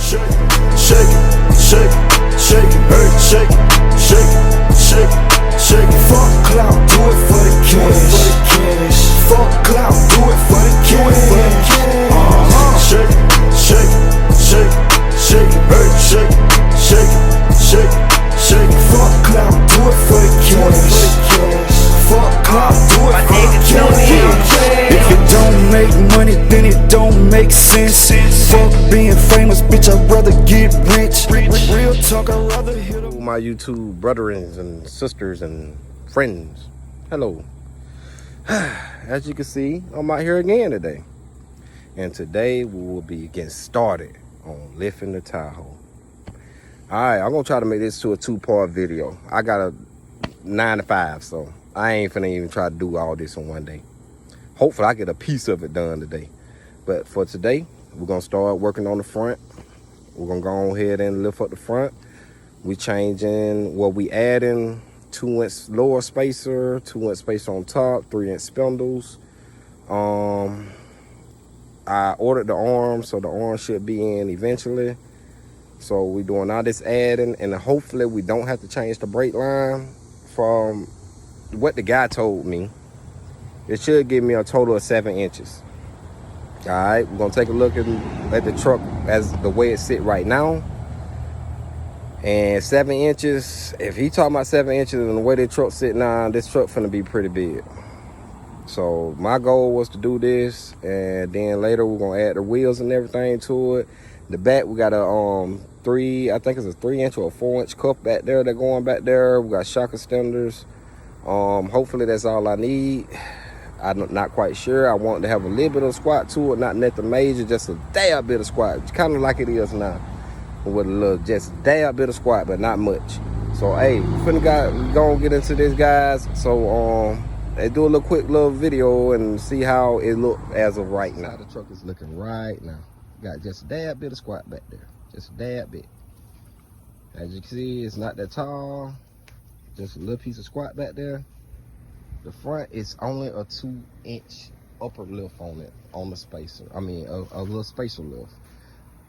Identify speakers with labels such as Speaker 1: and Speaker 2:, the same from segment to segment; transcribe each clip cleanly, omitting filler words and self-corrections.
Speaker 1: Shake it, shake it, shake it, shake it, hey, shake it, shake it, shake it, shake it. Fuck clout, do it for the cash. Fuck clout, do it for the cash. Shake it, shake it, shake it, shake it, hey, shake it, shake it, shake it, shake it. Fuck clout, do it for the cash. Fuck clout, do it for the cash. If it don't make money, then it don't make sense. Fuck being famous, bitch, I'd rather get rich. Real talk, I'd rather hit them.
Speaker 2: My YouTube brothers and sisters and friends, hello. As you can see, I'm out here again today. And today we will be getting started on lifting the Tahoe. Alright, I'm gonna try to make this to a 2-part video. I got a 9 to 5, so I ain't finna even try to do all this in one day. Hopefully I get a piece of it done today. But for today, we're gonna start working on the front. We're gonna go ahead and lift up the front. We changing, well, we adding 2-inch lower spacer, 2-inch spacer on top, 3-inch spindles. I ordered the arm, so the arm should be in eventually. So we doing all this adding, and hopefully we don't have to change the brake line. From what the guy told me, it should give me a total of 7 inches. All right, we're gonna take a look at the truck as the way it sit right now. And 7 inches, if he talking about 7 inches and the way the truck sitting now, this truck finna be pretty big. So my goal was to do this, and then later we're gonna add the wheels and everything to it. The back, we got a I think it's a 3-inch or a 4-inch cuff back there that going back there. We got shock extenders. Hopefully that's all I need. I'm not quite sure. I want to have a little bit of squat to it, not nothing major, just a dab bit of squat, kind of like it is now, with a little just dab bit of squat, but not much. So hey, we gonna get into this, guys. So let's do a little quick little video and see how it look as of right now. The truck is looking right now. Got just a dab bit of squat back there, just a dab bit. As you can see, it's not that tall, just a little piece of squat back there. The front is only a 2-inch upper lift on it, on the spacer. I mean, a little spacer lift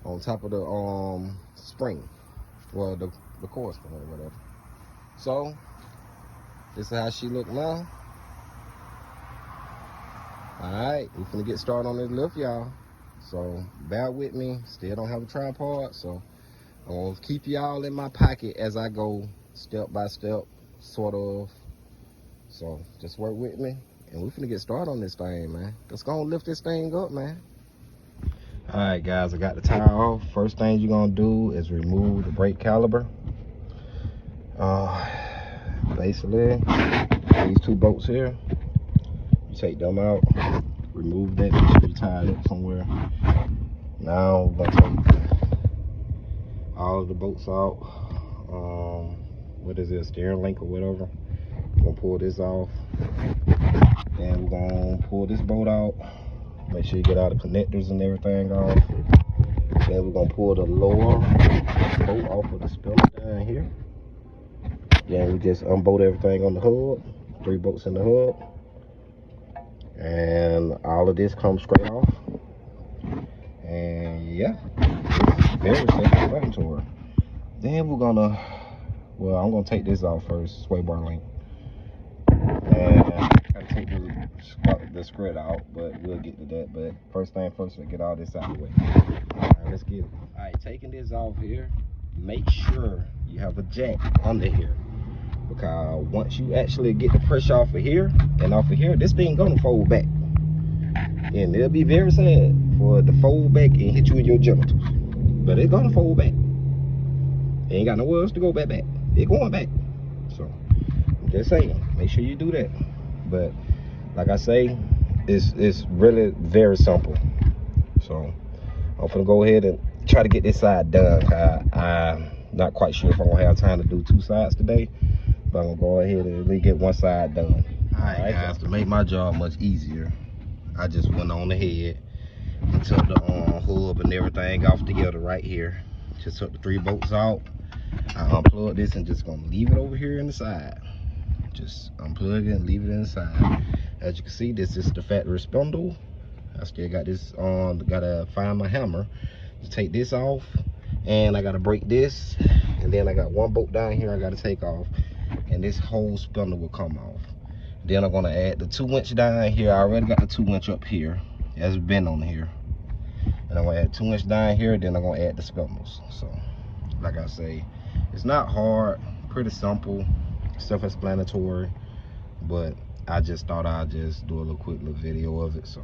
Speaker 2: on top of the spring, well, the core spring or whatever. So this is how she look now. All right, we're gonna get started on this lift, y'all. So bear with me. Still don't have a tripod, so I'm gonna keep y'all in my pocket as I go step by step, sort of. So just work with me, and we're gonna get started on this thing, man. Let's go and lift this thing up, man. All right, guys, I got the tire off. First thing you're gonna do is remove the brake caliper. Basically, these 2 bolts here, you take them out, remove that, make sure you tie it up somewhere. Now we're gonna take all of the bolts out. What is this, steering link or whatever? We're gonna pull this off, and we're gonna pull this bolt out. Make sure you get all the connectors and everything off. Then we're gonna pull the lower bolt off of the spindle down here. Then we just unbolt everything on the hub, 3 bolts in the hub, and all of this comes straight off. And yeah, it's very self-explanatory. Then we're gonna, well, I'm gonna take this off first, sway bar link. And I gotta take the spread out, but we'll get to that. But first thing first, we'll get all this out of the way. All right, let's get it. All right, taking this off here, make sure you have a jack under here, because once you actually get the pressure off of here and off of here, this thing gonna fold back, and it'll be very sad for it to fold back and hit you in your genitals. But it's gonna fold back. Ain't got nowhere else to go back. It's going back. So I'm just saying, make sure you do that. But like I say, it's really very simple. So I'm gonna go ahead and try to get this side done. I'm not quite sure if I'm gonna have time to do 2 sides today, but I'm gonna go ahead and at least get 1 side done. All right, guys, to make my job much easier, I just went on ahead and took the hub and everything off together right here. Just took the 3 bolts out. I unplugged this and just gonna leave it over here in the side. Just unplug it and leave it in the side. As you can see, this is the factory spindle. I still got this on, gotta find my hammer to take this off. And I gotta break this, and then I got one bolt down here I gotta take off, and this whole spindle will come off. Then I'm gonna add the 2-inch down here. I already got the 2-inch up here. It's been on here. And I'm gonna add 2-inch down here, then I'm gonna add the spindles. So, like I say, it's not hard, pretty simple, self-explanatory, but I just thought I'd just do a little quick little video of it. So,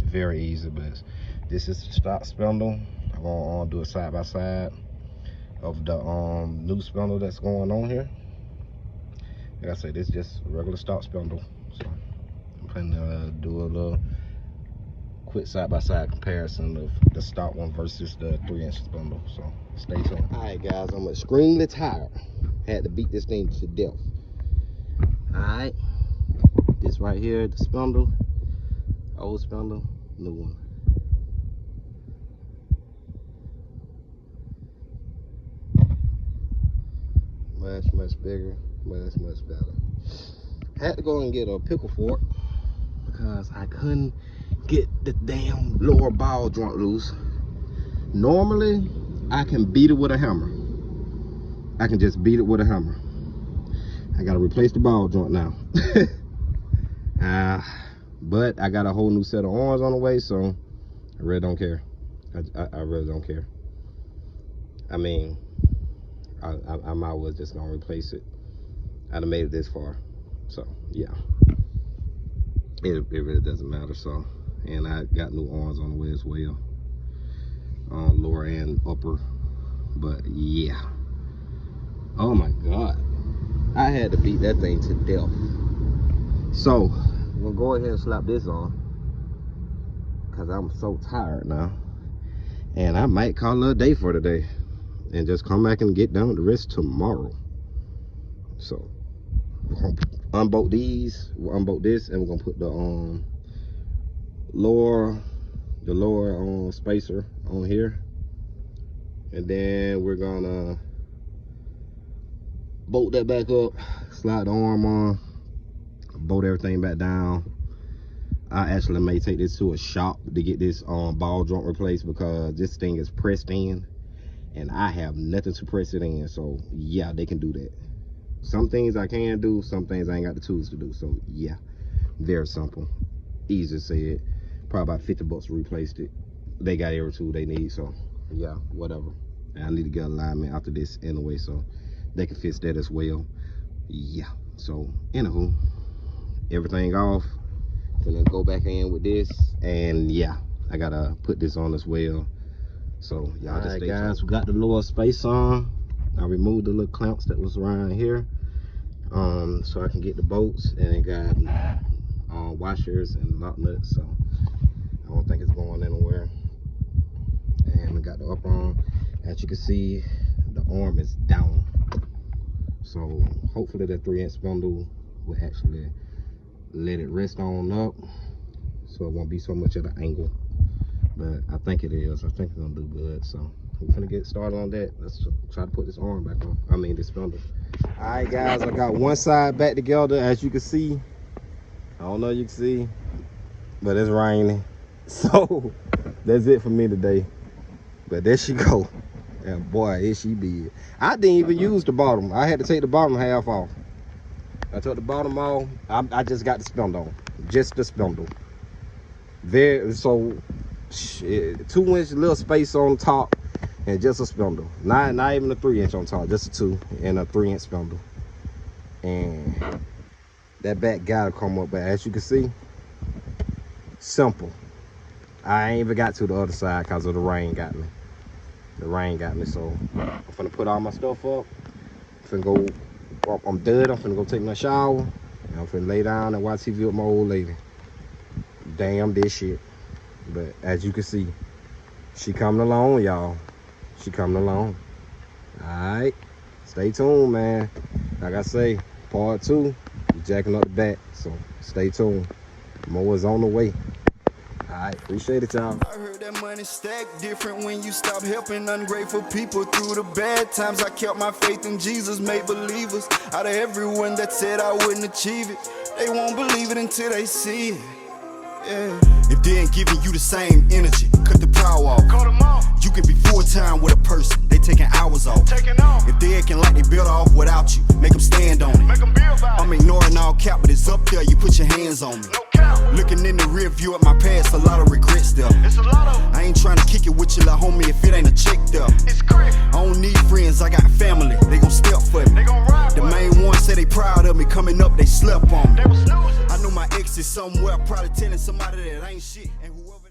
Speaker 2: very easy, but this is the stock spindle. I'm gonna do a side by side of the new spindle that's going on here. Like I said, this is just a regular stock spindle. So I'm planning to do a little quick side-by-side comparison of the stock one versus the 3-inch spindle. So stay tuned. All right, guys, I'm extremely tired. Had to beat this thing to death. All right, this right here, the spindle, old spindle, new one. Much bigger, much better. Had to go and get a pickle fork because I couldn't get the damn lower ball joint loose. Normally I can beat it with a hammer. I can just beat it with a hammer. I gotta replace the ball joint now. But I got a whole new set of arms on the way, so I really don't care. I really don't care. I mean, I might well just gonna replace it. I'd have made it this far, so yeah, it really doesn't matter. So, and I got new arms on the way as well, lower and upper. But yeah, oh my god, I had to beat that thing to death. So we'll go ahead and slap this on because I'm so tired now, and I might call it a day for today and just come back and get done with the rest tomorrow. So we're gonna unbolt these, we'll unbolt this, and we're gonna put the lower spacer on here, and then we're gonna bolt that back up, slide the arm on, bolt everything back down. I actually may take this to a shop to get this ball joint replaced because this thing is pressed in and I have nothing to press it in. So yeah, they can do that. Some things I can do, some things I ain't got the tools to do. So yeah, very simple, easy said. Probably about 50 bucks to replace it. They got every tool they need, so yeah, whatever. And I need to get alignment after this anyway, so they can fix that as well. Yeah, so anywho, everything off. Gonna go back in with this, and yeah, I gotta put this on as well. So y'all just stay tuned. Guys, we got the lower space on. I removed the little clamps that was around here, so I can get the bolts, and it got washers and lock nuts, so I don't think it's going anywhere. And we got the upper arm. As you can see, the arm is down, so hopefully the 3-inch spindle will actually let it rest on up, so it won't be so much at an angle. But I think it is. I think it's gonna do good. So we're gonna get started on that. Let's try to put this arm back on. I mean, this spindle. All right, guys, I got one side back together. As you can see, I don't know if you can see, but it's raining. So that's it for me today. But there she go. And boy, is she big. I didn't even use the bottom. I had to take the bottom half off. I took the bottom off. I just got the spindle on. Just the spindle. Very, so 2-inch little space on top and just a spindle. Not even a 3-inch on top, just a 2 and a 3-inch spindle. And that back gotta come up, but as you can see, simple. I ain't even got to the other side because of the rain got me. The rain got me, so I'm finna put all my stuff up. I'm done. I'm finna go take my shower, and I'm finna lay down and watch TV with my old lady. Damn this shit. But as you can see, she coming along, y'all. She coming along. All right, stay tuned, man. Like I say, part 2, we jacking up the back, so stay tuned. More is on the way. All right, appreciate it, y'all.
Speaker 1: I heard that money stack different when you stop helping ungrateful people through the bad times. I kept my faith in Jesus, made believers out of everyone that said I wouldn't achieve it. They won't believe it until they see it. Yeah. If they ain't giving you the same energy, cut the power off. You can be full-time with a person, they taking hours off. If they acting like they built off without you, make them stand on it. I'm ignoring all cap, but it's up there, you put your hands on me. Looking in the rear view at my past, a lot of regrets there. I ain't trying to kick it with you, like homie, if it ain't a chick there. I don't need friends, I got family, they gon' step for me. The main ones say they proud of me, coming up, they slept on me. I know my ex is somewhere, probably telling somebody that I ain't shit. And whoever